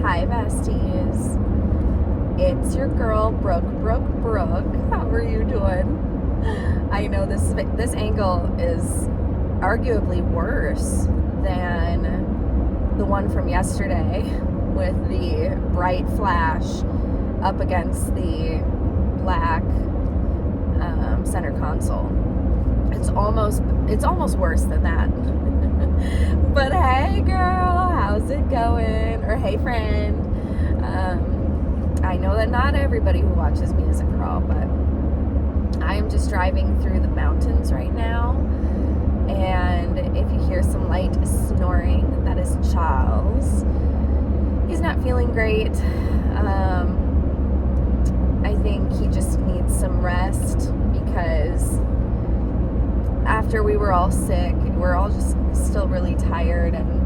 Hi besties, it's your girl Brooke. How are you doing? I know this angle is arguably worse than the one from yesterday with the bright flash up against the black center console. It's almost worse than that. But hey girl, how's it going? Or hey friend. I know that not everybody who watches me is a girl, but I am just driving through the mountains right now, and if you hear some light snoring, that is Charles. He's not feeling great. I think he just needs some rest because after we were all sick, we're all just still really tired and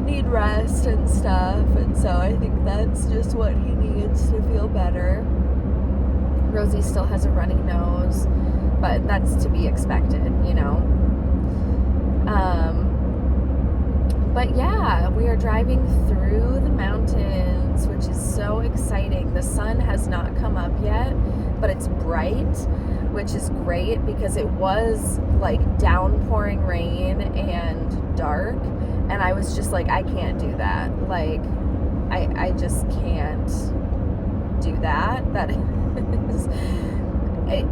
need rest and stuff, and so I think that's just what he needs to feel better. Rosie still has a runny nose, but that's to be expected, you know. But yeah, we are driving through the mountains, which is so exciting. The sun has not come up yet, but it's bright, which is great because it was like downpouring rain and dark, and I was just like, I can't do that. Like, I just can't do that. That is,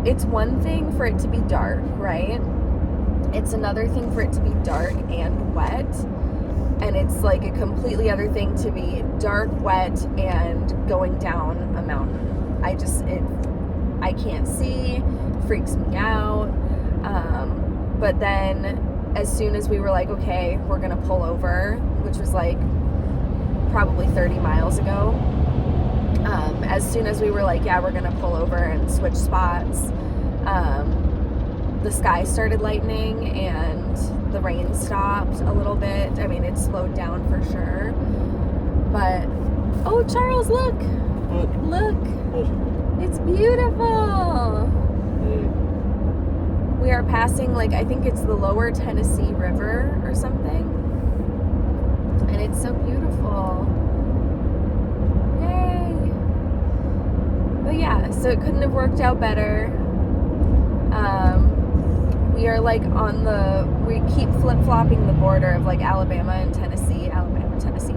it's one thing for it to be dark, right? It's another thing for it to be dark and wet, and it's like a completely other thing to be dark, wet, and going down a mountain. I can't see, freaks me out. But then as soon as we were like, okay, we're gonna pull over, which was like probably 30 miles ago, as soon as we were like, yeah, we're gonna pull over and switch spots, the sky started lightening and the rain stopped a little bit. I mean, it slowed down for sure, but oh, Charles, look, it's beautiful. We are passing, like, I think it's the lower Tennessee River or something, and it's so beautiful. Yay. But yeah, so it couldn't have worked out better. We are like we keep flip-flopping the border of like Alabama and Tennessee, Alabama, Tennessee.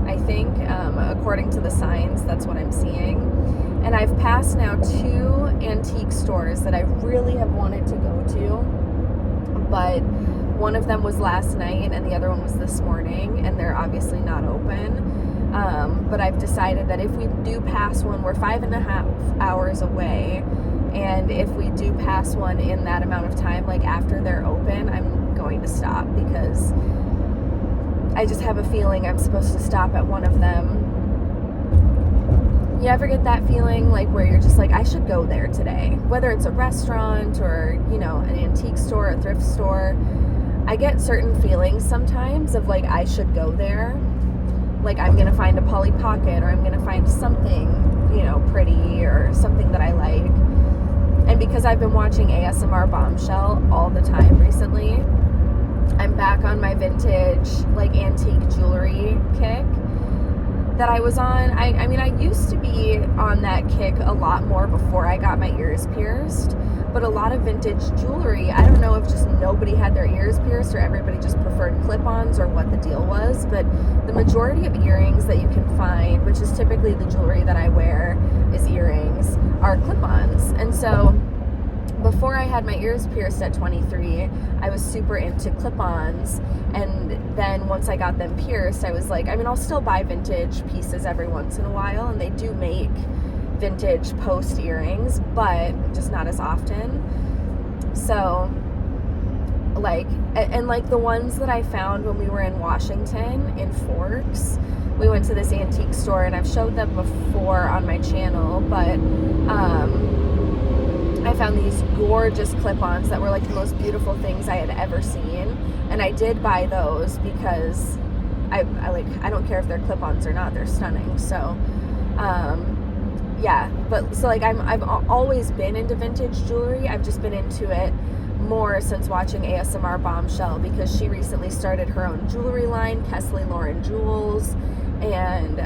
I think, according to the signs, that's what I'm seeing. And I've passed now 2 antique stores that I really have wanted to go to, but one of them was last night and the other one was this morning, and they're obviously not open. But I've decided that if we do pass one, we're 5.5 hours away, and if we do pass one in that amount of time, like after they're open, I'm going to stop because I just have a feeling I'm supposed to stop at one of them. You ever get that feeling like where you're just like, I should go there today, whether it's a restaurant or, you know, an antique store, a thrift store? I get certain feelings sometimes of like, I should go there. Like, I'm going to find a Polly Pocket, or I'm going to find something, you know, pretty or something that I like. And because I've been watching ASMR Bombshell all the time recently, I'm back on my vintage, like, antique jewelry kick that I was on. I mean, I used to be on that kick a lot more before I got my ears pierced, but a lot of vintage jewelry, I don't know if just nobody had their ears pierced or everybody just preferred clip-ons or what the deal was, but the majority of earrings that you can find, which is typically the jewelry that I wear is earrings, are clip-ons. And so before I had my ears pierced at 23, I was super into clip-ons, and then once I got them pierced, I was like, I mean, I'll still buy vintage pieces every once in a while, and they do make vintage post earrings, but just not as often. So, like, and like the ones that I found when we were in Washington, in Forks, we went to this antique store, and I've showed them before on my channel, but I found these gorgeous clip-ons that were like the most beautiful things I had ever seen, and I did buy those because I don't care if they're clip-ons or not, they're stunning. So yeah, but so like I've always been into vintage jewelry. I've just been into it more since watching ASMR Bombshell, because she recently started her own jewelry line, Kesley Lauren Jewels, and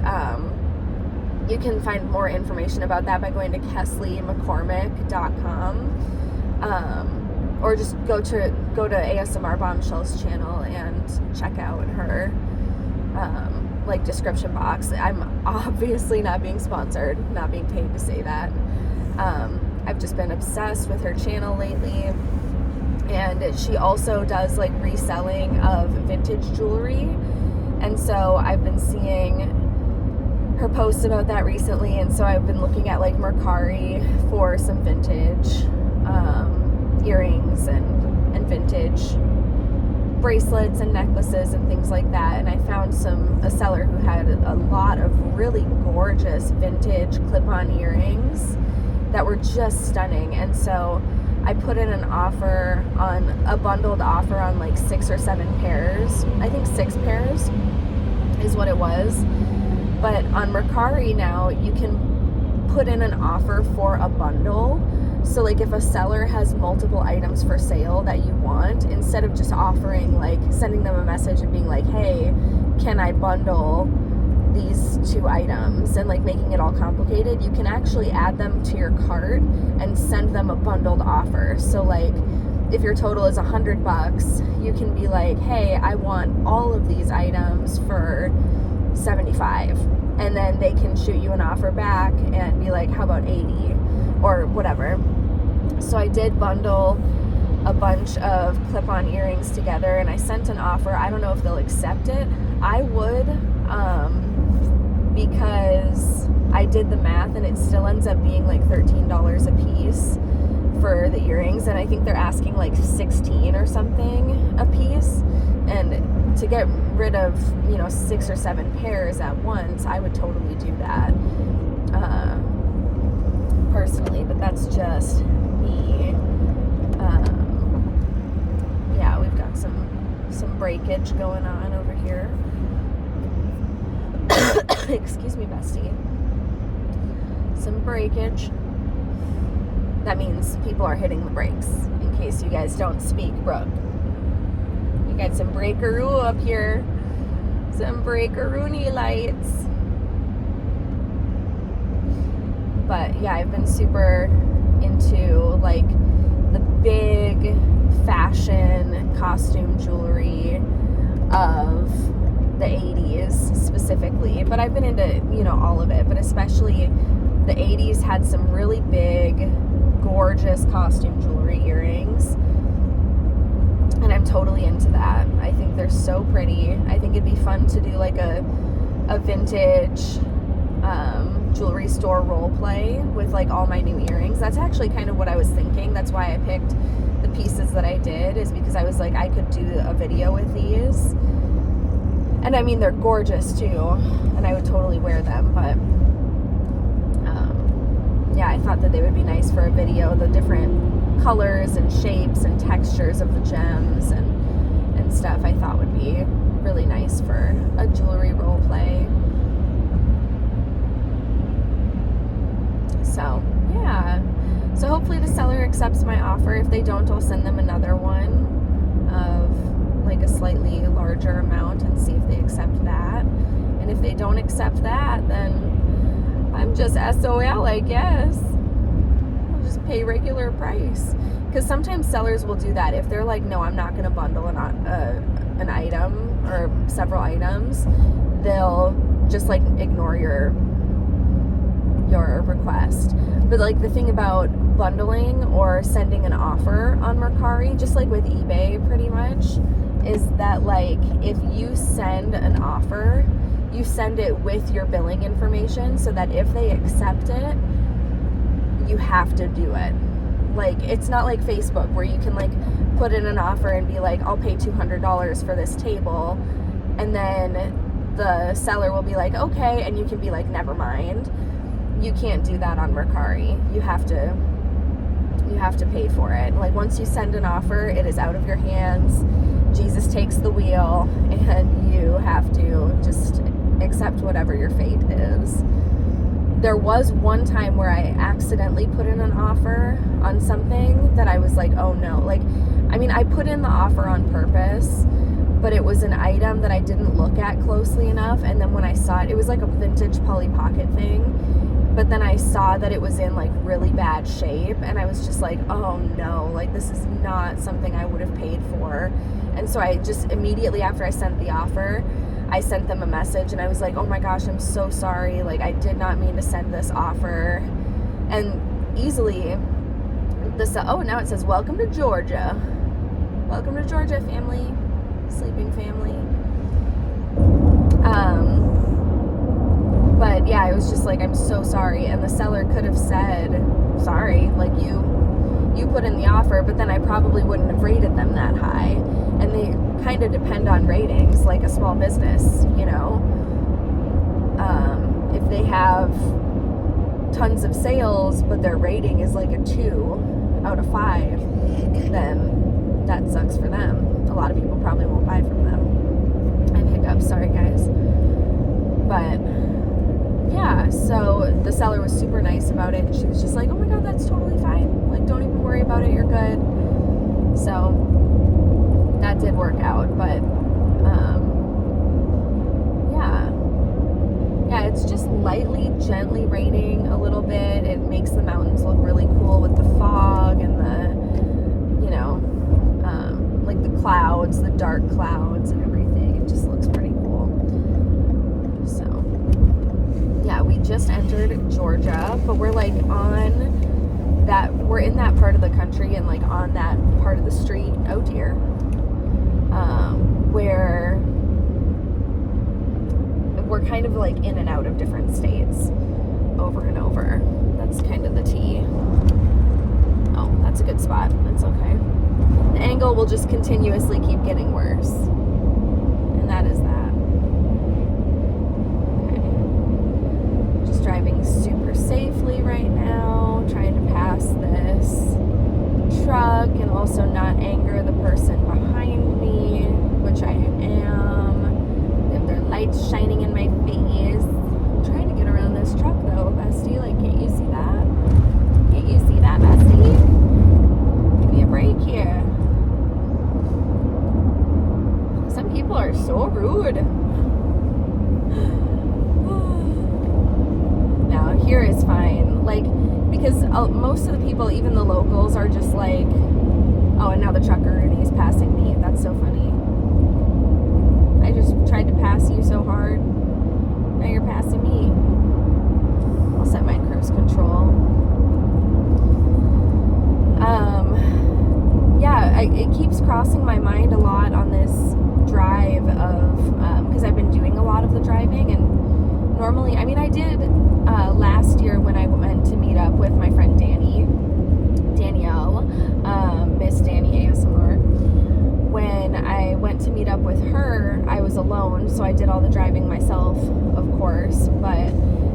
you can find more information about that by going to KesleyMcCormick.com, or just go to ASMR Bombshell's channel and check out her like description box. I'm obviously not being sponsored, not being paid to say that. I've just been obsessed with her channel lately, and she also does like reselling of vintage jewelry, and so I've been seeing her posts about that recently, and so I've been looking at like Mercari for some vintage earrings and vintage bracelets and necklaces and things like that, and I found a seller who had a lot of really gorgeous vintage clip-on earrings that were just stunning, and so I put in an offer on a bundled offer on like 6 or 7 pairs. I think 6 pairs is what it was. But on Mercari now, you can put in an offer for a bundle. So like if a seller has multiple items for sale that you want, instead of just offering, like sending them a message and being like, hey, can I bundle these 2 items, and like making it all complicated, you can actually add them to your cart and send them a bundled offer. So like if your total is $100, you can be like, hey, I want all of these items for $75, and then they can shoot you an offer back and be like, how about $80 or whatever. So I did bundle a bunch of clip-on earrings together, and I sent an offer. I don't know if they'll accept it. I would, because I did the math and it still ends up being like $13 a piece for the earrings, and I think they're asking like $16 or something a piece, and to get rid of 6 or 7 pairs at once, I would totally do that personally, but that's just me. Yeah, we've got some breakage going on over here. Excuse me, bestie. Some breakage. That means people are hitting the brakes, in case you guys don't speak Brooke. You got some breakaroo up here. Some breakaroony lights. But yeah, I've been super into like the big fashion costume jewelry of the 80s specifically, but I've been into all of it, but especially the 80s had some really big gorgeous costume jewelry earrings, and I'm totally into that. I think they're so pretty. I think it'd be fun to do like a vintage jewelry store role play with like all my new earrings. That's actually kind of what I was thinking. That's why I picked the pieces that I did, is because I was like, I could do a video with these. And I mean, they're gorgeous too, and I would totally wear them, but yeah, I thought that they would be nice for a video, the different colors and shapes and textures of the gems and stuff I thought would be really nice for a jewelry role play. So, yeah. So hopefully the seller accepts my offer. If they don't, I'll send them another one of like a slightly larger amount and see if they accept that. And if they don't accept that, then I'm just SOL, I guess. I'll just pay regular price. Because sometimes sellers will do that. If they're like, no, I'm not going to bundle an item or several items, they'll just like ignore your request. But like the thing about bundling or sending an offer on Mercari, just like with eBay pretty much, is that like if you send an offer, you send it with your billing information, so that if they accept it, you have to do it. Like, it's not like Facebook where you can like put in an offer and be like, I'll pay $200 for this table, and then the seller will be like, okay, and you can be like, never mind. You can't do that on Mercari. You have to pay for it. Like, once you send an offer, it is out of your hands. Jesus takes the wheel, and you have to just accept whatever your fate is. there was one time where I accidentally put in an offer on something that I was like, oh no. Like, I mean, I put in the offer on purpose, but it was an item that I didn't look at closely enough. And then when I saw it, it was like a vintage Polly Pocket thing. But then I saw that it was in like really bad shape, and I was just like, oh no, like this is not something I would have paid for. And so I just immediately after I sent the offer, I sent them a message and I was like, oh my gosh, I'm so sorry. Like, I did not mean to send this offer. And easily, oh, now it says, welcome to Georgia. Welcome to Georgia, family. Sleeping family. But yeah, I was just like, I'm so sorry. And the seller could have said, sorry, like you put in the offer, but then I probably wouldn't have rated them that high. And they kind of depend on ratings, like a small business, you know. If they have tons of sales, but their rating is like a 2 out of 5, then that sucks for them. A lot of people probably won't buy from them. I have hiccups, sorry guys. But yeah, so the seller was super nice about it, and she was just like, oh my god, that's totally fine. Like, don't even worry about it, you're good. So that did work out, but yeah, it's just lightly, gently raining a little bit. It makes the mountains look really cool with the fog and the, you know, like the clouds, the dark clouds and everything. It just looks pretty cool. So yeah, we just entered Georgia, but we're like we're in that part of the country and like on that part of the street, oh dear, where we're kind of like in and out of different states over and over. That's kind of the tea. Oh, that's a good spot. That's okay. The angle will just continuously keep getting worse. And that is that. Okay. Just driving super safely right now, trying to pass this truck and also not anger the person behind me, which I am. They have their lights shining in my face. I'm trying to get around this truck though, bestie. Like, can't you see that? Can't you see that, bestie? Give me a break here. Some people are so rude. Now, here is fine. Like, because most of the people, even the locals, are just like, oh, and now the trucker, and he's passing me. That's so funny. I just tried to pass you so hard. Now you're passing me. I'll set my cruise control. Yeah, it keeps crossing my mind a lot on this drive of, because I've been doing a lot of the driving, and normally, I mean, I did last year when I went to meet up with my friend Danielle, Miss Danny ASMR. When I went to meet up with her, I was alone, so I did all the driving myself, of course, but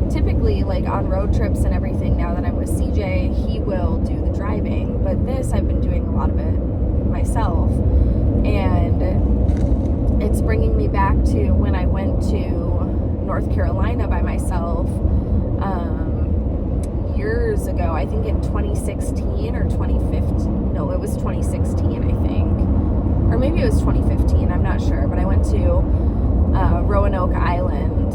typically, like on road trips and everything, now that I'm with CJ, he will do the driving, but this, I've been doing a lot of it myself, and it's bringing me back to when I went to North Carolina by myself years ago. I think in 2016 or 2015. No, it was 2016, I think. Or maybe it was 2015. I'm not sure. But I went to Roanoke Island,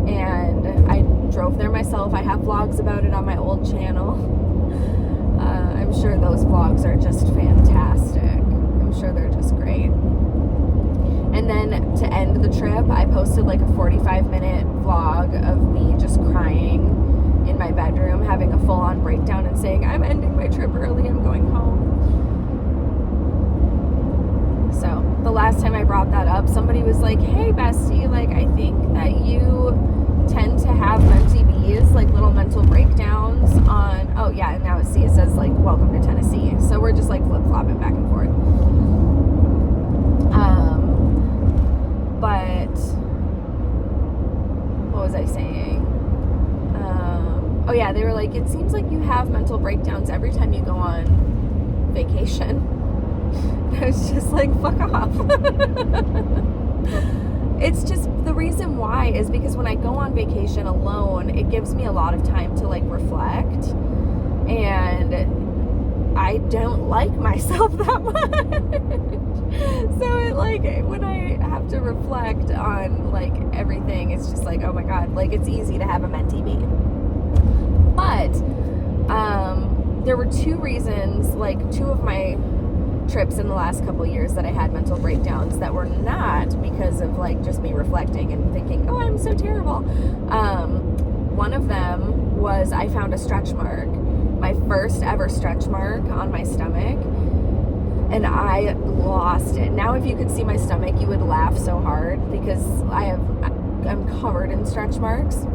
and I drove there myself. I have vlogs about it on my old channel. I'm sure those vlogs are just fantastic. I'm sure they're just great. And then to end the trip, I posted like a 45-minute vlog of me just crying in my bedroom, having a full-on breakdown and saying, I'm ending my trip early, I'm going home. So the last time I brought that up, somebody was like, hey bestie, like I think that you tend to have mentee B's, like little mental breakdowns on, oh yeah, and now it says like, welcome to Tennessee. So we're just like flip-flopping back and forth. But what was I saying? Oh yeah, they were like, it seems like you have mental breakdowns every time you go on vacation. And I was just like, fuck off. It's just the reason why is because when I go on vacation alone, it gives me a lot of time to like reflect, and I don't like myself that much. So it like, when I have to reflect on like everything, it's just like, oh my God, like it's easy to have a mentee be. But there were two reasons, like two of my trips in the last couple of years that I had mental breakdowns that were not because of like just me reflecting and thinking, oh, I'm so terrible. One of them was I found a stretch mark, my first ever stretch mark on my stomach, and I lost it. Now if you could see my stomach, you would laugh so hard because I'm covered in stretch marks.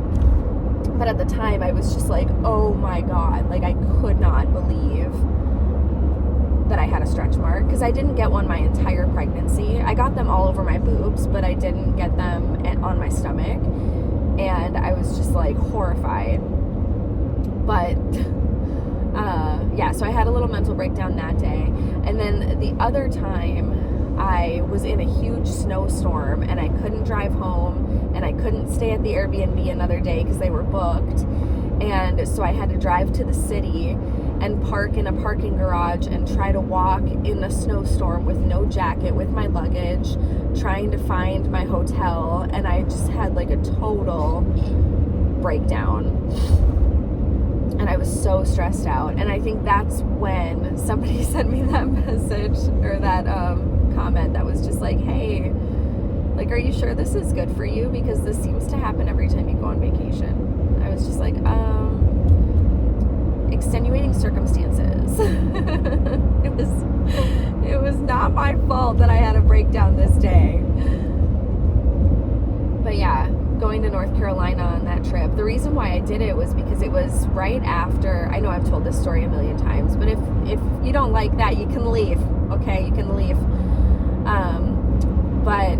But at the time I was just like, oh my God, like I could not believe that I had a stretch mark, because I didn't get one my entire pregnancy. I got them all over my boobs, but I didn't get them on my stomach, and I was just like horrified. But yeah, so I had a little mental breakdown that day. And then the other time I was in a huge snowstorm and I couldn't drive home and I couldn't stay at the Airbnb another day because they were booked. And so I had to drive to the city and park in a parking garage and try to walk in a snowstorm with no jacket, with my luggage, trying to find my hotel. And I just had like a total breakdown. And I was so stressed out. And I think that's when somebody sent me that message or that comment that was just like, hey, like, are you sure this is good for you? Because this seems to happen every time you go on vacation. I was just like, extenuating circumstances. It was not my fault that I had a breakdown this day. But yeah, going to North Carolina on that trip, the reason why I did it was because it was right after, I know I've told this story a million times, but if you don't like that, you can leave, okay? You can leave. But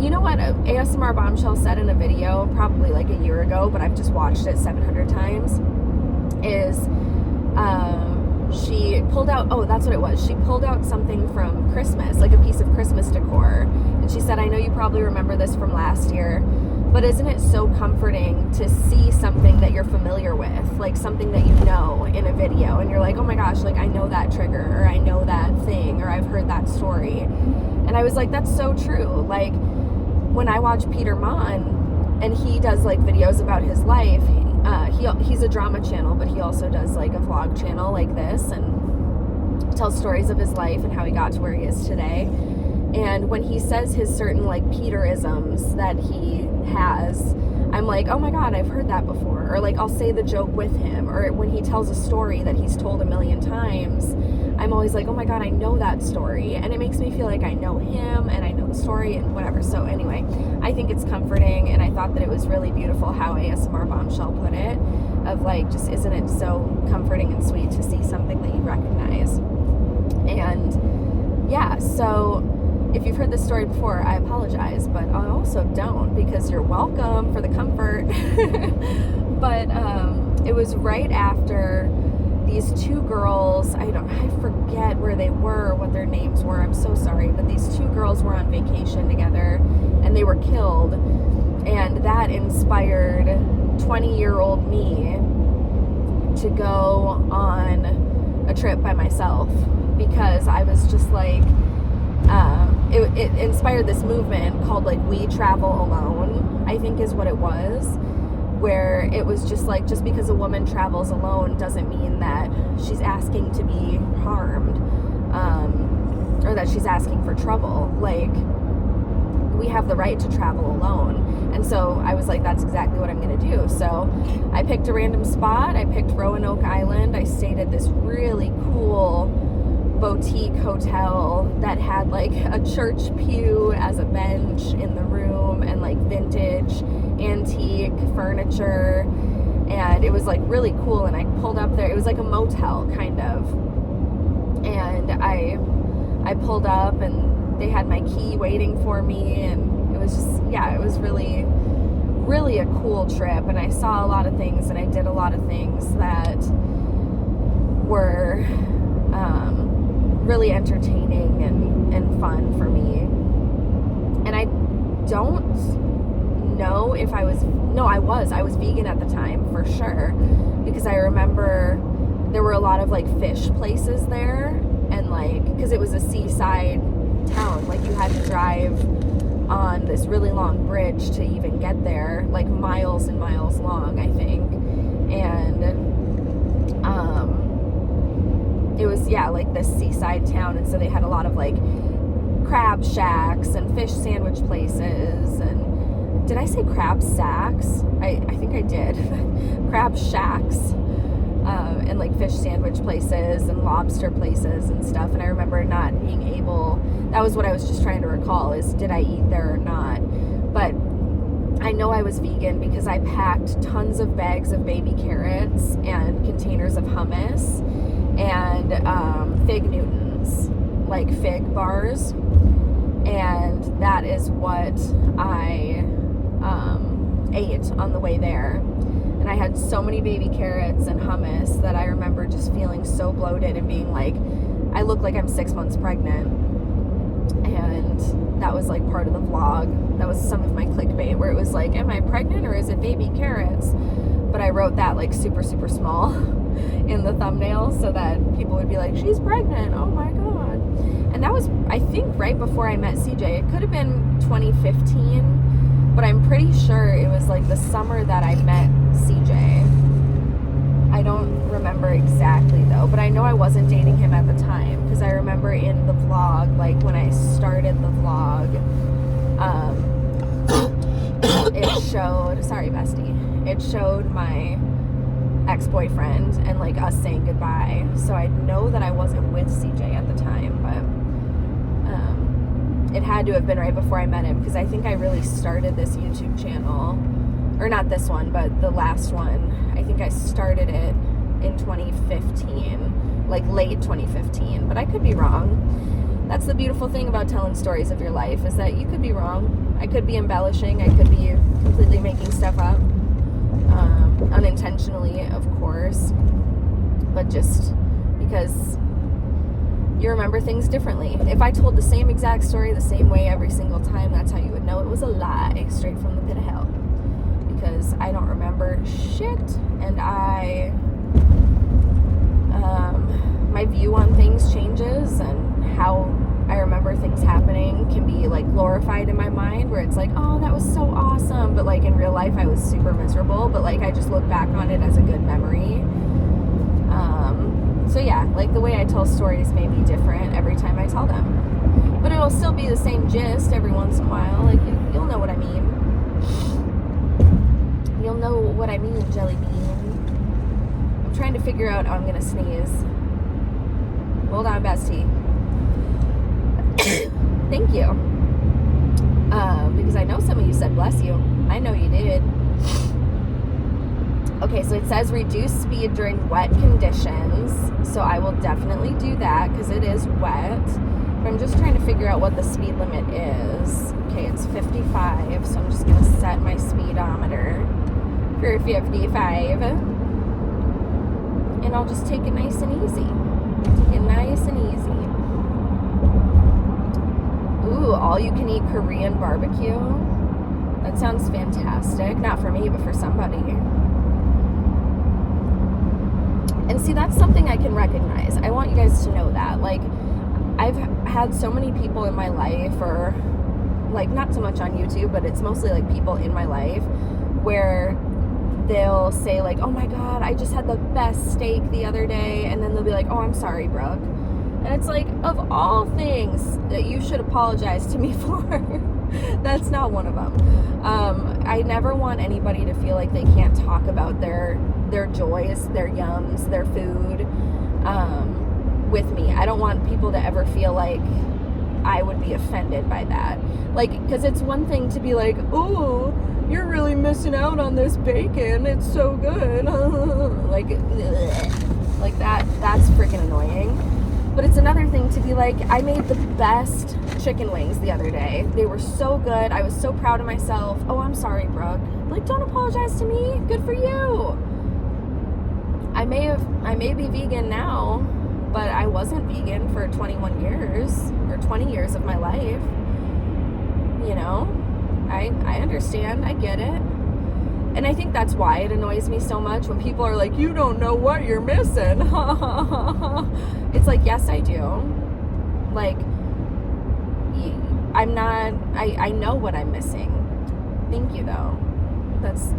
you know what ASMR Bombshell said in a video probably like a year ago, but I've just watched it 700 times, is she pulled out, oh, that's what it was. She pulled out something from Christmas, like a piece of Christmas decor. And she said, I know you probably remember this from last year, but isn't it so comforting to see something that you're familiar with, like something that you know in a video, and you're like, oh my gosh, like I know that trigger, or I know that thing, or I've heard that story. And I was like, that's so true. Like when I watch Peter Mon and he does like videos about his life, he's a drama channel, but he also does like a vlog channel like this and tells stories of his life and how he got to where he is today. And when he says his certain like Peter-isms that he has, I'm like, oh my God, I've heard that before. Or like I'll say the joke with him. Or when he tells a story that he's told a million times, I'm always like, oh my God, I know that story. And it makes me feel like I know him and I know the story and whatever. So anyway, I think it's comforting, and I thought that it was really beautiful how ASMR Bombshell put it, of like, just isn't it so comforting and sweet to see something that you recognize. And yeah, so if you've heard this story before, I apologize, but I also don't, because you're welcome for the comfort. But it was right after these two girls, I forget where they were, what their names were, I'm so sorry, but these two girls were on vacation together and they were killed, and that inspired 20-year-old me to go on a trip by myself, because I was just like, it inspired this movement called like We Travel Alone, I think is what it was, where it was just like, just because a woman travels alone doesn't mean that she's asking to be harmed, or that she's asking for trouble. Like, we have the right to travel alone. And so I was like, that's exactly what I'm gonna do. So I picked a random spot. I picked Roanoke Island. I stayed at this really cool boutique hotel that had like a church pew as a bench in the room, and like vintage antique furniture, and it was like really cool. And I pulled up there, it was like a motel kind of, and I pulled up and they had my key waiting for me, and it was just, yeah, it was really a cool trip. And I saw a lot of things, and I did a lot of things that were really entertaining and fun for me. And I don't if I was, no, I was vegan at the time for sure, because I remember there were a lot of like fish places there, and like, because it was a seaside town, like you had to drive on this really long bridge to even get there, like miles and miles long, I think. And it was, yeah, like this seaside town, and so they had a lot of like crab shacks and fish sandwich places. And did I say crab sacks? I think I did. Crab shacks, and like fish sandwich places and lobster places and stuff. And I remember not being able, that was what I was just trying to recall, is did I eat there or not. But I know I was vegan because I packed tons of bags of baby carrots and containers of hummus and fig Newtons, like fig bars. And that is what I ate on the way there. And I had so many baby carrots and hummus that I remember just feeling so bloated and being like, I look like I'm 6 months pregnant. And that was like part of the vlog. That was some of my clickbait, where it was like, am I pregnant or is it baby carrots? But I wrote that like super, super small in the thumbnail so that people would be like, she's pregnant, oh my god. And that was, I think, right before I met CJ. It could have been 2015, but I'm pretty sure it was like the summer that I met CJ. I don't remember exactly though, but I know I wasn't dating him at the time, because I remember in the vlog, like when I started the vlog, it showed, sorry bestie, it showed my ex-boyfriend and like us saying goodbye. So I know that I wasn't with CJ at the time, but it had to have been right before I met him, because I think I really started this YouTube channel, or not this one, but the last one. I think I started it in 2015, like late 2015, but I could be wrong. That's the beautiful thing about telling stories of your life, is that you could be wrong. I could be embellishing, I could be completely making stuff up, unintentionally, of course, but just because you remember things differently. If I told the same exact story the same way every single time, that's how you would know it was a lie straight from the pit of hell. Because I don't remember shit, and my view on things changes, and how I remember things happening can be like glorified in my mind, where it's like, oh, that was so awesome, but like in real life I was super miserable, but like I just look back on it as a good memory. So yeah, like the way I tell stories may be different every time I tell them, but it'll still be the same gist every once in a while. Like you'll know what I mean. You'll know what I mean, jelly bean. I'm trying to figure out, oh, I'm gonna sneeze. Hold on, bestie. Thank you. Because I know some of you said bless you. I know you did. Okay, so it says reduce speed during wet conditions. So I will definitely do that, because it is wet. But I'm just trying to figure out what the speed limit is. Okay, it's 55, so I'm just going to set my speedometer for 55. And I'll just take it nice and easy. Take it nice and easy. Ooh, all you can eat Korean barbecue. That sounds fantastic. Not for me, but for somebody. And see, that's something I can recognize. I want you guys to know that. Like, I've had so many people in my life, or like not so much on YouTube, but it's mostly like people in my life, where they'll say like, oh my god, I just had the best steak the other day, and then they'll be like, oh, I'm sorry, Brooke. And it's like, of all things that you should apologize to me for, that's not one of them. I never want anybody to feel like they can't talk about their joys, their yums, their food with me. I don't want people to ever feel like I would be offended by that. Like, because it's one thing to be like, oh, you're really missing out on this bacon, it's so good. like that's freaking annoying. But it's another thing to be like, I made the best chicken wings the other day. They were so good. I was so proud of myself. Oh, I'm sorry, Brooke. Like, don't apologize to me. Good for you. I may be vegan now, but I wasn't vegan for 21 years or 20 years of my life. You know? I understand. I get it. And I think that's why it annoys me so much when people are like, you don't know what you're missing. It's like, yes, I do. Like, I know what I'm missing. Thank you, though. That's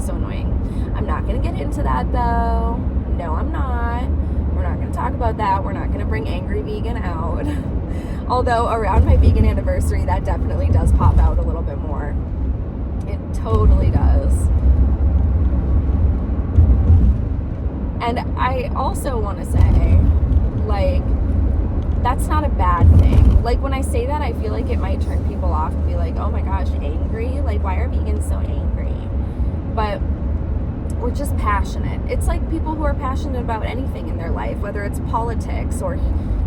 so annoying. I'm not going to get into that, though. No, I'm not. We're not going to talk about that. We're not going to bring Angry Vegan out. Although around my vegan anniversary, that definitely does pop out a little bit more. It totally does. And I also want to say, like, that's not a bad thing. Like, when I say that, I feel like it might turn people off and be like, oh my gosh, angry? Like, why are vegans so angry? But we're just passionate. It's like people who are passionate about anything in their life, whether it's politics or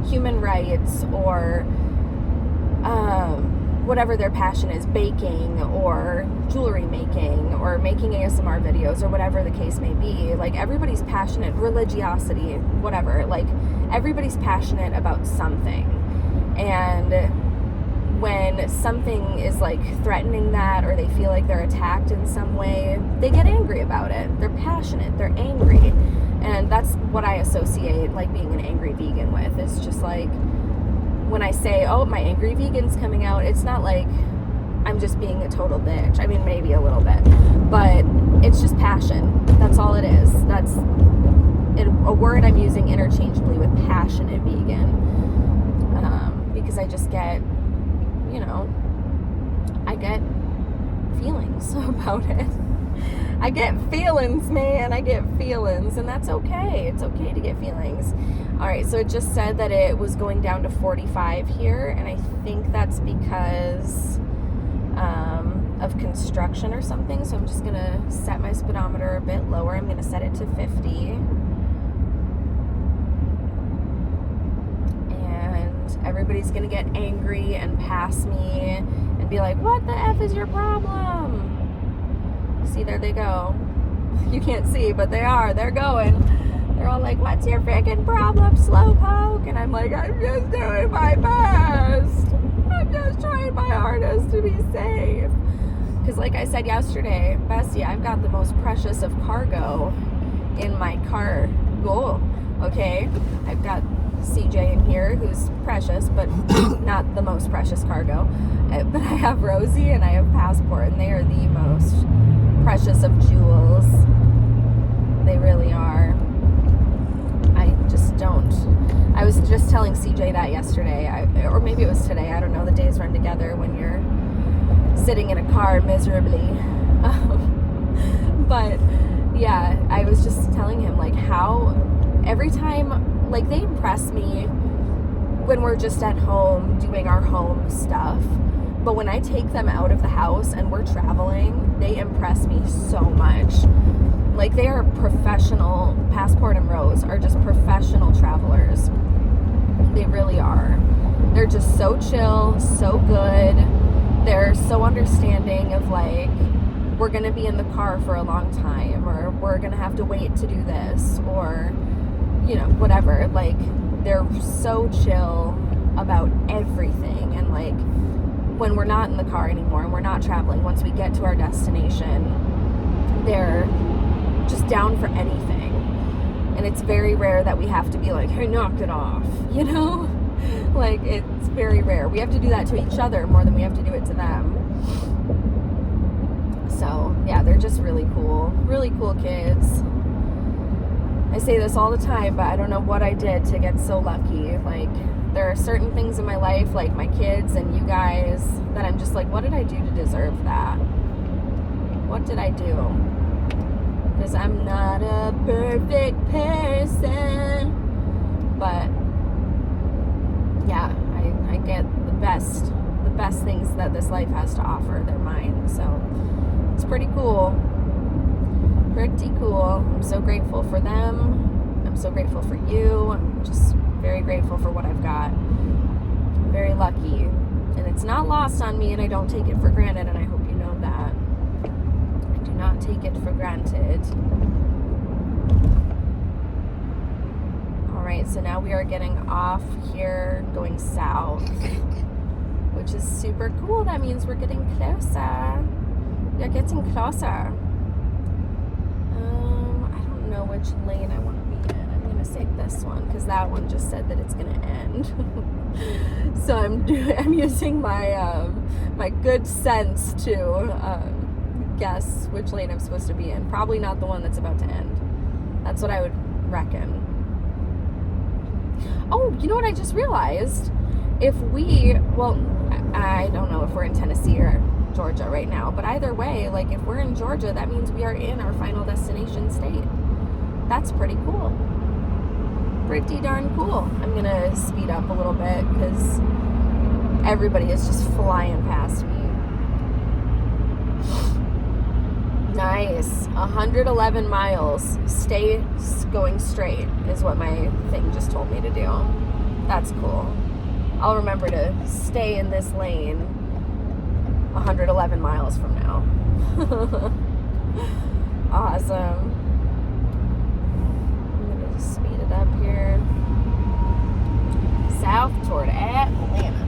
human rights or whatever their passion is, baking or jewelry making or making ASMR videos or whatever the case may be. Like, everybody's passionate, religiosity, whatever. Like, everybody's passionate about something. And when something is like threatening that, or they feel like they're attacked in some way, they get angry about it. They're passionate, they're angry. And that's what I associate like being an angry vegan with. It's just like, when I say, oh, my angry vegan's coming out, it's not like I'm just being a total bitch. I mean, maybe a little bit, but it's just passion. That's all it is. That's a word I'm using interchangeably with passionate vegan, because I just get, you know, I get feelings about it. I get feelings, man. I get feelings, and that's okay. It's okay to get feelings. All right, so it just said that it was going down to 45 here, and I think that's because of construction or something. So I'm just gonna set my speedometer a bit lower. I'm gonna set it to 50. And everybody's gonna get angry and pass me and be like, what the F is your problem? See, there they go. You can't see, but they are. They're going. They're all like, what's your freaking problem, slowpoke? And I'm like, I'm just doing my best. I'm just trying my hardest to be safe. Because like I said yesterday, Bessie, I've got the most precious of cargo in my cargo. Okay? I've got CJ in here, who's precious, but not the most precious cargo. But I have Rosie and I have Passport, and they are the most precious of jewels. They really are. I just don't. I was just telling CJ that yesterday, or maybe it was today. I don't know. The days run together when you're sitting in a car miserably. But yeah, I was just telling him like how every time, like, they impress me when we're just at home doing our home stuff. But when I take them out of the house and we're traveling, they impress me so much. Like, they are professional. Passport and Rose are just professional travelers. They really are. They're just so chill, so good. They're so understanding of like, we're going to be in the car for a long time, or we're going to have to wait to do this, or, you know, whatever. Like, they're so chill about everything. And like, when we're not in the car anymore and we're not traveling, once we get to our destination, they're just down for anything. And it's very rare that we have to be like, hey, knock it off, you know? Like, it's very rare. We have to do that to each other more than we have to do it to them. So yeah, they're just really cool kids. I say this all the time, but I don't know what I did to get so lucky. Like, there are certain things in my life, like my kids and you guys, that I'm just like, what did I do to deserve that? What did I do? Because I'm not a perfect person. But yeah, I get the best things that this life has to offer. They're mine. So it's pretty cool. Pretty cool. I'm so grateful for them. I'm so grateful for you. I'm just very grateful for what I've got. I'm very lucky. And it's not lost on me, and I don't take it for granted, and I hope you know that. I do not take it for granted. Alright, so now we are getting off here, going south, which is super cool. That means we're getting closer. We're getting closer. I don't know which lane I want to be in. I'm gonna say this one because that one just said that it's gonna end. So I'm using my my good sense to guess which lane I'm supposed to be in. Probably not the one that's about to end. That's what I would reckon. Oh, you know what I just realized? If we, well, I don't know if we're in Tennessee or Georgia right now, but either way, like if we're in Georgia, that means we are in our final destination state. That's pretty cool. Pretty darn cool. I'm gonna speed up a little bit because everybody is just flying past me. Nice. 111 miles. Stay going straight is what my thing just told me to do. That's cool. I'll remember to stay in this lane 111 miles from now. Awesome. I'm going to just speed it up here. South toward Atlanta.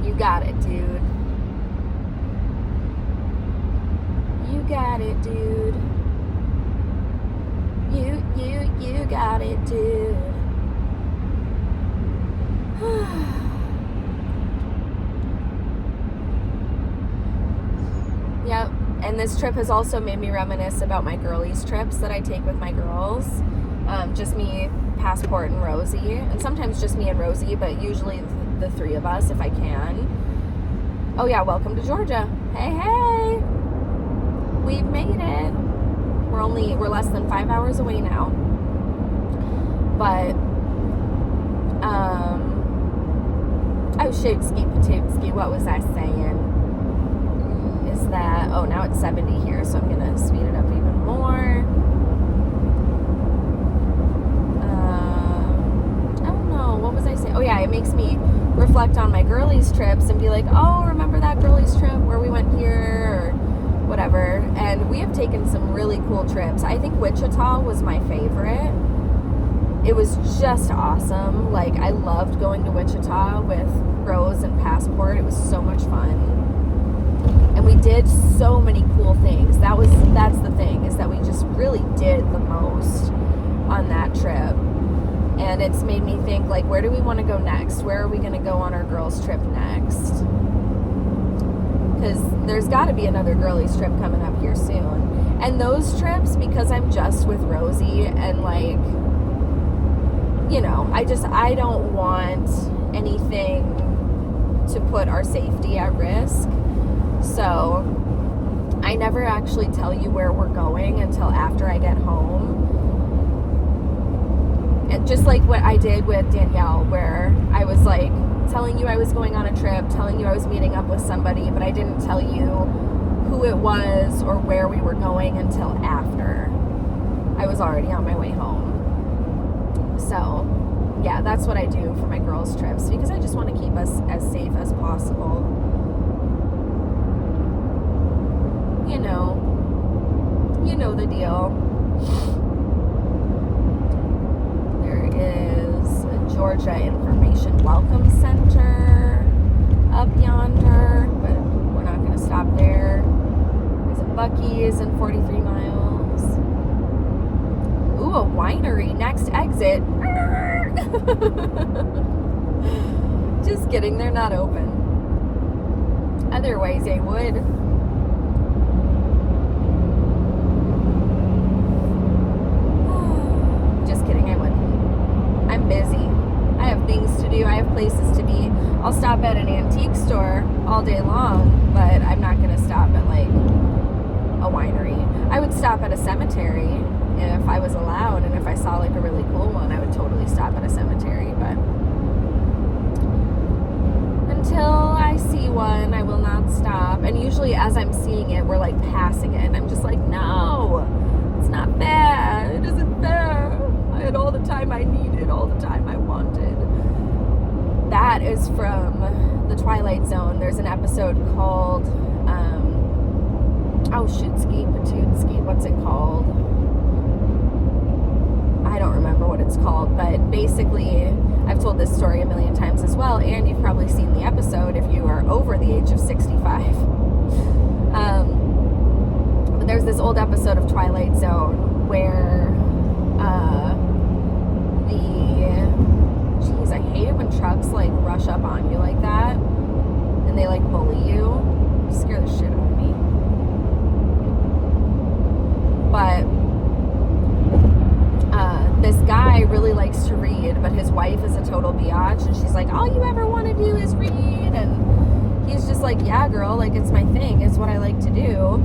You got it, dude. You got it, dude. You got it, dude. Yep. And this trip has also made me reminisce about my girlies trips that I take with my girls. Just me, Passport, and Rosie. And sometimes just me and Rosie, but usually the three of us if I can. Oh yeah, welcome to Georgia. Hey, hey. We've made it. We're less than 5 hours away now. But, oh shoot, ski, what was I saying? Is that, oh, now it's 70 here, so I'm gonna speed it up even more. I don't know, what was I saying? Oh yeah, it makes me reflect on my girlies trips and be like, oh, remember that girlies trip where we went here, or whatever. And we have taken some really cool trips. I think Wichita was my favorite. It was just awesome. Like, I loved going to Wichita with Rose and Passport. It was so much fun. And we did so many cool things. That's the thing, is that we just really did the most on that trip. And it's made me think, like, where do we want to go next? Where are we going to go on our girls' trip next? Because there's got to be another girlies trip coming up here soon. And those trips, because I'm just with Rosie and, like, you know, I don't want anything to put our safety at risk. So I never actually tell you where we're going until after I get home. And just like what I did with Danielle, where I was like telling you I was going on a trip, telling you I was meeting up with somebody, but I didn't tell you who it was or where we were going until after I was already on my way home. So, yeah, that's what I do for my girls' trips, because I just want to keep us as safe as possible. You know the deal. There is a Georgia Information Welcome Center up yonder, but we're not going to stop there. There's a Buc-ee's in 43 miles. Ooh, a winery. Next exit. Just kidding, they're not open. Otherwise they would. Just kidding, I wouldn't. I'm busy. I have things to do. I have places to be. I'll stop at an antique store all day long, but I'm not going to stop at, like, a winery. I would stop at a cemetery if I was allowed, and if I saw, like, a really cool one, I would totally stop at a cemetery, but until I see one, I will not stop. And usually as I'm seeing it, we're, like, passing it, and I'm just like, no, it's not fair. It isn't fair. I had all the time I needed, all the time I wanted. That is from the Twilight Zone. There's an episode called, what's it called? I don't remember what it's called, but basically I've told this story a million times as well, and you've probably seen the episode if you are over the age of 65. But there's this old episode of Twilight Zone where geez, I hate it when trucks like rush up on you like that and they like bully you. You scare the shit out of me. But this guy really likes to read, but his wife is a total biatch, and she's like, all you ever want to do is read. And he's just like, yeah, girl, like it's my thing, it's what I like to do.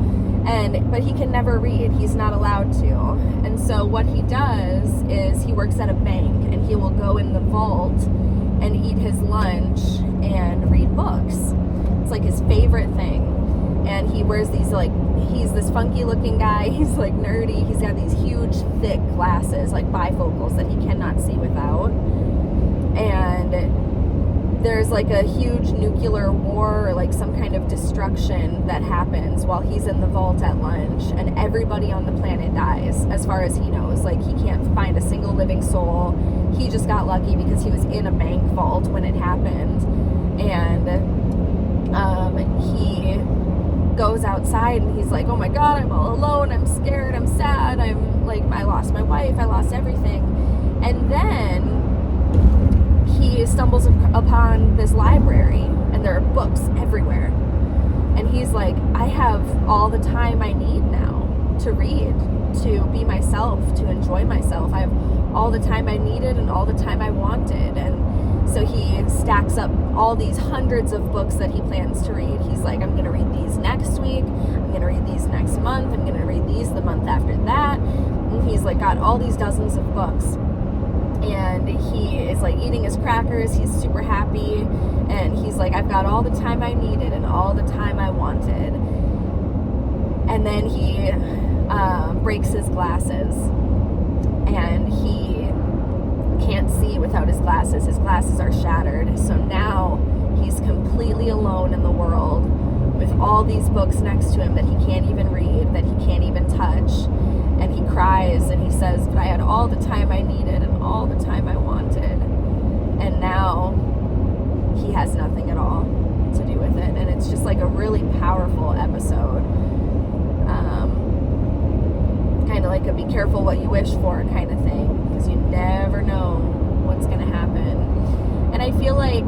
But he can never read. He's not allowed to. And so what he does is he works at a bank, and he will go in the vault and eat his lunch and read books. It's like his favorite thing. And he wears these, like, he's this funky looking guy. He's like nerdy. He's got these huge, thick glasses, like bifocals that he cannot see without. And there's like a huge nuclear war or like some kind of destruction that happens while he's in the vault at lunch. And everybody on the planet dies, as far as he knows. Like, he can't find a single living soul. He just got lucky because he was in a bank vault when it happened. And he goes outside and he's like, oh my god, I'm all alone, I'm scared, I'm sad, I'm like, I lost my wife, I lost everything. And then he stumbles upon this library, and there are books everywhere, and he's like, I have all the time I need now to read, to be myself, to enjoy myself. I have all the time I needed and all the time I wanted. And so he stacks up all these hundreds of books that he plans to read. He's like, I'm going to read these next week. I'm going to read these next month. I'm going to read these the month after that. And he's like got all these dozens of books. And he is like eating his crackers. He's super happy. And he's like, I've got all the time I needed and all the time I wanted. And then he breaks his glasses. And he can't see without his glasses. His glasses are shattered. So now he's completely alone in the world with all these books next to him that he can't even read, that he can't even touch. And he cries and he says, but I had all the time I needed and all the time I wanted. And now he has nothing at all to do with it. And it's just like a really powerful episode. Kind of like a be careful what you wish for kind of thing, because you never know what's going to happen. And I feel like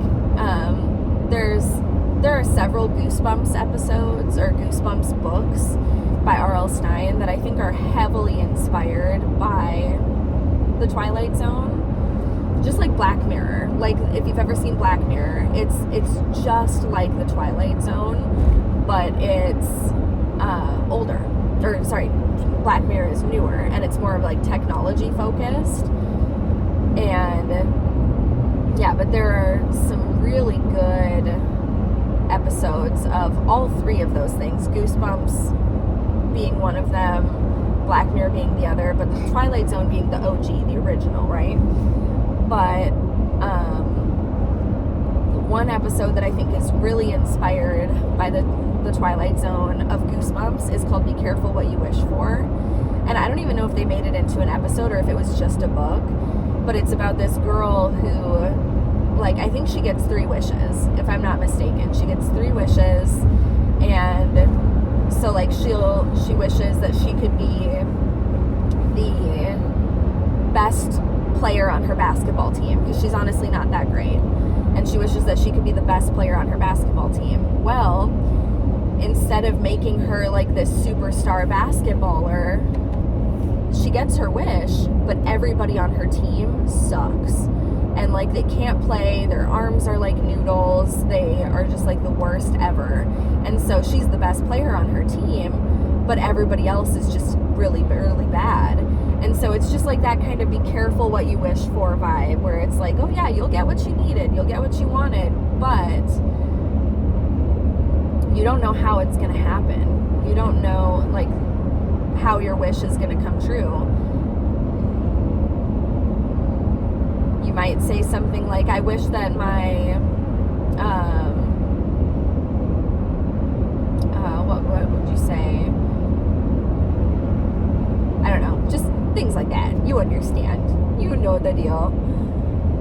there are several Goosebumps episodes or Goosebumps books by R.L. Stine that I think are heavily inspired by the Twilight Zone. Just like Black Mirror. Like, if you've ever seen Black Mirror, it's just like the Twilight Zone, but it's older. Or, sorry, Black Mirror is newer, and it's more of like technology focused. And yeah, but there are some really good episodes of all three of those things. Goosebumps being one of them, Black Mirror being the other, but the Twilight Zone being the OG, the original, right? But one episode that I think is really inspired by the Twilight Zone of Goosebumps is called Be Careful What You Wish For. And I don't even know if they made it into an episode or if it was just a book, but it's about this girl who, like, I think she gets 3 wishes, if I'm not mistaken. She gets 3 wishes, and so, like, she wishes that she could be the best player on her basketball team, because she's honestly not that great. And she wishes that she could be the best player on her basketball team. Well, instead of making her like this superstar basketballer, she gets her wish, but everybody on her team sucks. And like, they can't play, their arms are like noodles, they are just like the worst ever. And so she's the best player on her team, but everybody else is just really, really bad. And so it's just like that kind of be careful what you wish for vibe, where it's like, oh yeah, you'll get what you needed, you'll get what you wanted, but you don't know how it's going to happen. You don't know, like, how your wish is going to come true. You might say something like, I wish that my, what would you say? I don't know, just things like that. You understand. You know the deal.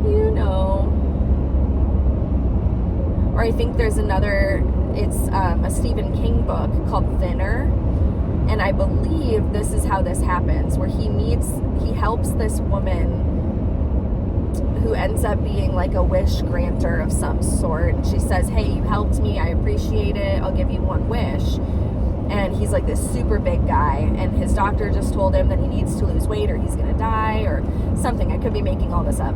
You know. Or I think there's another, it's a Stephen King book called Thinner. And I believe this is how this happens, where he helps this woman who ends up being like a wish granter of some sort. She says, hey, you helped me, I appreciate it, I'll give you one wish. And he's like this super big guy, and his doctor just told him that he needs to lose weight or he's gonna die or something. I could be making all this up.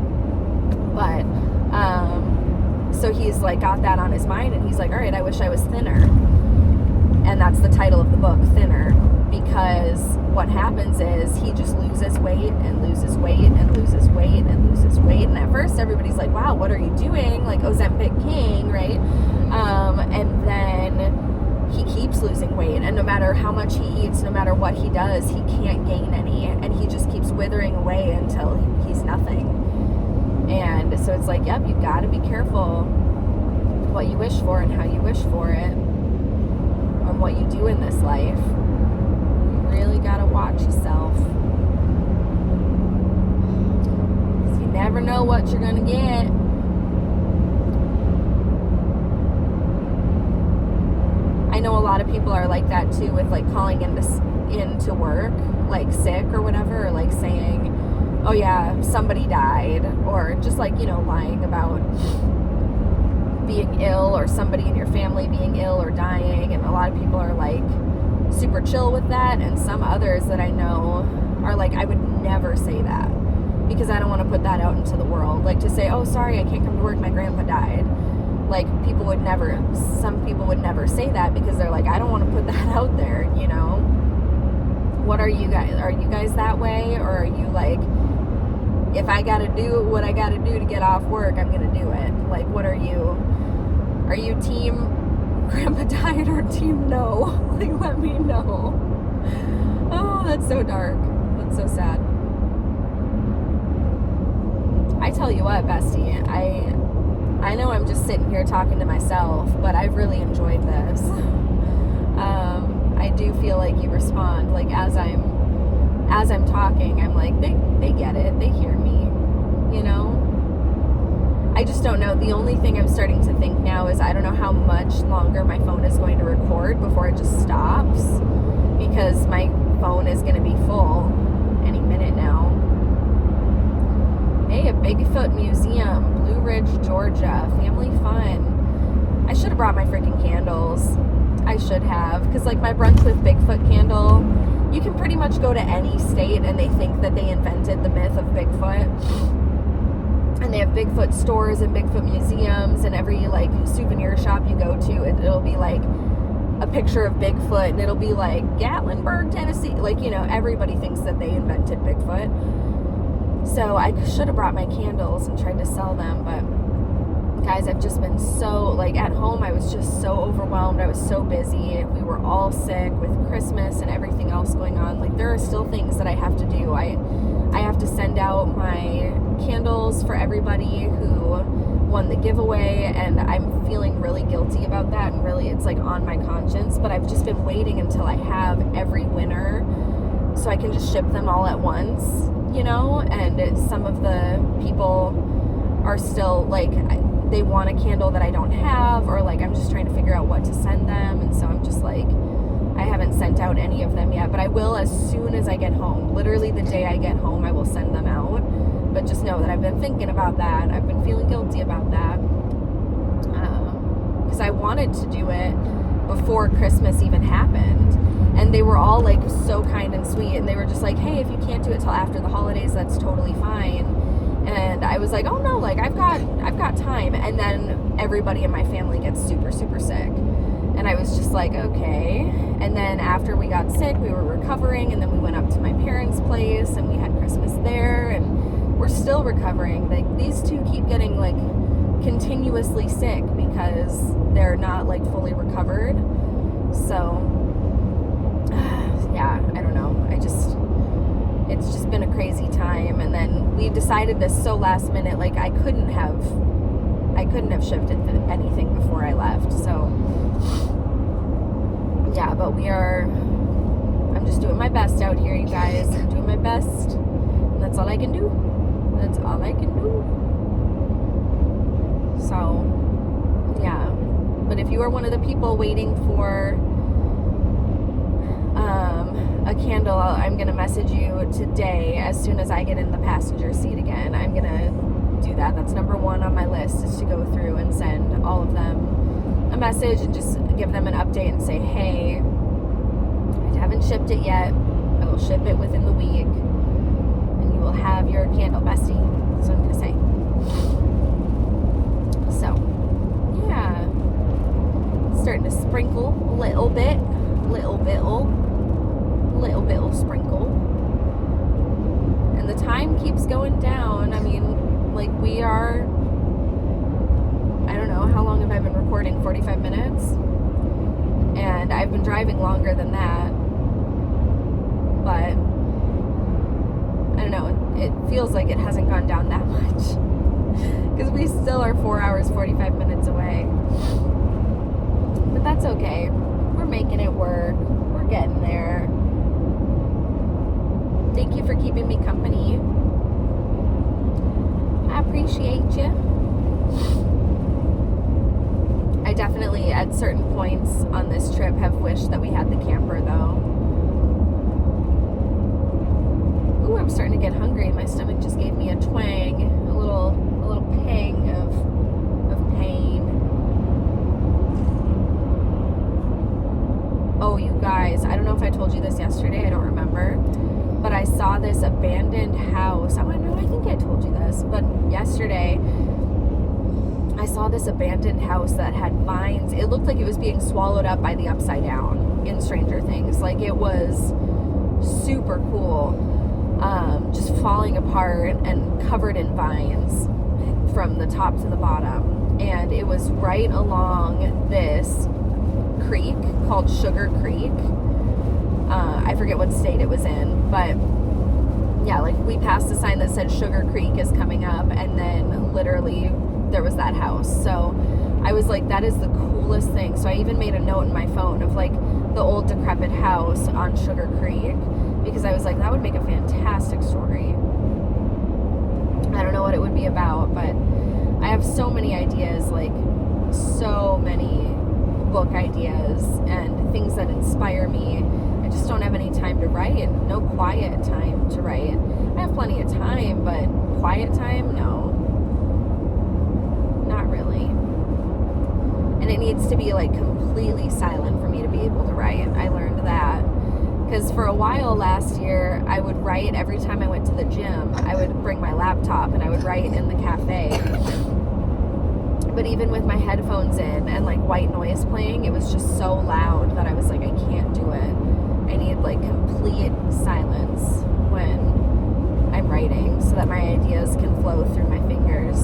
But, so he's like got that on his mind, and he's like, all right, I wish I was thinner. And that's the title of the book, Thinner, because what happens is he just loses weight and loses weight and loses weight and loses weight. And at first everybody's like, wow, what are you doing? Like Ozempic King, right? And then he keeps losing weight, and no matter how much he eats, no matter what he does, he can't gain any, and he just keeps withering away until he's nothing. And so it's like, yep, you've got to be careful what you wish for and how you wish for it, and what you do in this life. You really got to watch yourself, because you never know what you're going to get. I know a lot of people are like that too, with like calling into work, like sick or whatever, or like saying, oh yeah, somebody died, or just like, you know, lying about being ill or somebody in your family being ill or dying. And a lot of people are like super chill with that, and some others that I know are like, I would never say that, because I don't want to put that out into the world, like to say, oh sorry, I can't come to work, my grandpa died. Like some people would never say that, because they're like, I don't want to put that out there, you know? What are you guys that way? Or are you like, if I gotta do what I gotta do to get off work, I'm gonna do it? Like, what are you? Are you team grandpa died or team no? Like, let me know. Oh, that's so dark. That's so sad. I tell you what, bestie, I know I'm just sitting here talking to myself, but I've really enjoyed this. I do feel like you respond, like as I'm talking, I'm like, they get it, they hear me, you know? I just don't know. The only thing I'm starting to think now is I don't know how much longer my phone is going to record before it just stops, because my phone is going to be full any minute now. Hey, a Bigfoot museum, Blue Ridge, Georgia, family fun. I should have brought my freaking candles. I should have, because like my brunch with Bigfoot candle, you can pretty much go to any state and they think that they invented the myth of Bigfoot. And they have Bigfoot stores and Bigfoot museums, and every like souvenir shop you go to, it'll be like a picture of Bigfoot, and it'll be like Gatlinburg, Tennessee. Like, you know, everybody thinks that they invented Bigfoot. So I should have brought my candles and tried to sell them, but guys, I've just been so, like, at home I was just so overwhelmed. I was so busy. We were all sick with Christmas and everything else going on. Like, there are still things that I have to do. I have to send out my candles for everybody who won the giveaway, and I'm feeling really guilty about that, and really it's like on my conscience, but I've just been waiting until I have every winner so I can just ship them all at once, you know? And some of the people are still like, they want a candle that I don't have, or like I'm just trying to figure out what to send them, and so I'm just like, I haven't sent out any of them yet, but I will as soon as I get home. Literally the day I get home, I will send them out. But just know that I've been thinking about that. I've been feeling guilty about that, because I wanted to do it before Christmas even happened, and they were all like so kind and sweet, and they were just like, hey, if you can't do it till after the holidays, that's totally fine. And I was like, oh no, like I've got time. And then everybody in my family gets super, super sick. And I was just like, okay. And then after we got sick, we were recovering, and then we went up to my parents' place and we had Christmas there, and we're still recovering. Like, these two keep getting like continuously sick because they're not like fully recovered. So yeah, I don't know. It's just been a crazy time. And then we decided this so last minute, like I couldn't have shifted anything before I left. So yeah, but I'm just doing my best out here, you guys. I'm doing my best. And that's all I can do. That's all I can do. So, yeah. But if you are one of the people waiting for a candle, I'm going to message you today as soon as I get in the passenger seat again. I'm going to do that. That's number one on my list, is to go through and send all of them a message and just give them an update and say, hey, I haven't shipped it yet. I will ship it within the week, and you will have your candle bestie. That's what I'm going to say. So, yeah. Starting to sprinkle a little bit sprinkle, and the time keeps going down. I mean, like, we are, I don't know, how long have I been recording? 45 minutes? And I've been driving longer than that, but I don't know, it feels like it hasn't gone down that much, because we still are 4 hours 45 minutes away. But that's okay. We're making it work. We're getting there. Thank you for keeping me company. I appreciate you. I definitely, at certain points on this trip, have wished that we had the camper, though. Ooh, I'm starting to get hungry. My stomach just gave me a twang, a little pang of pain. Oh, you guys, I don't know if I told you this yesterday, I don't remember, but I saw this abandoned house. I think I told you this, but yesterday I saw this abandoned house that had vines. It looked like it was being swallowed up by the Upside Down in Stranger Things. Like, it was super cool, just falling apart and covered in vines from the top to the bottom. And it was right along this creek called Sugar Creek. I forget what state it was in, but yeah, like, we passed a sign that said Sugar Creek is coming up, and then literally there was that house. So I was like, that is the coolest thing. So I even made a note in my phone of, like, the old decrepit house on Sugar Creek, because I was like, that would make a fantastic story. I don't know what it would be about, but I have so many ideas, like, so many book ideas and things that inspire me. I just don't have any time to write. No quiet time to write. I have plenty of time, but quiet time, no. Not really. And it needs to be, like, completely silent for me to be able to write. I learned that. Because for a while last year, I would write every time I went to the gym. I would bring my laptop and I would write in the cafe. But even with my headphones in and, like, white noise playing, it was just so loud that I was like, I can't do it. I need, like, complete silence when I'm writing, so that my ideas can flow through my fingers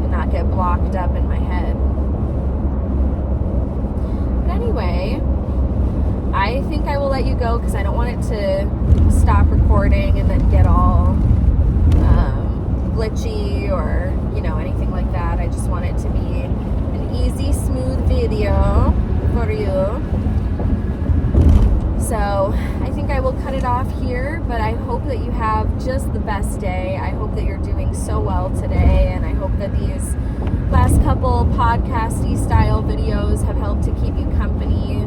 and not get blocked up in my head. But anyway, I think I will let you go, because I don't want it to stop recording and then get all glitchy or, you know, anything like that. I just want it to be an easy, smooth video for you. So I think I will cut it off here, but I hope that you have just the best day. I hope that you're doing so well today, and I hope that these last couple podcasty style videos have helped to keep you company.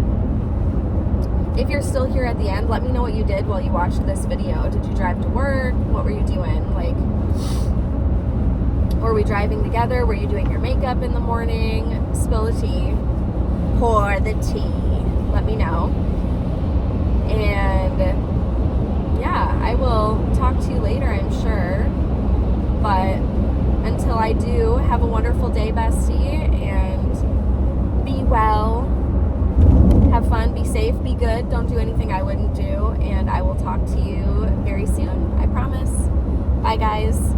If you're still here at the end, let me know what you did while you watched this video. Did you drive to work? What were you doing? Like, were we driving together? Were you doing your makeup in the morning? Spill the tea. Pour the tea. Let me know. And yeah, I will talk to you later, I'm sure. But until I do, have a wonderful day, bestie, and be well. Have fun, be safe, be good. Don't do anything I wouldn't do. And I will talk to you very soon, I promise. Bye, guys.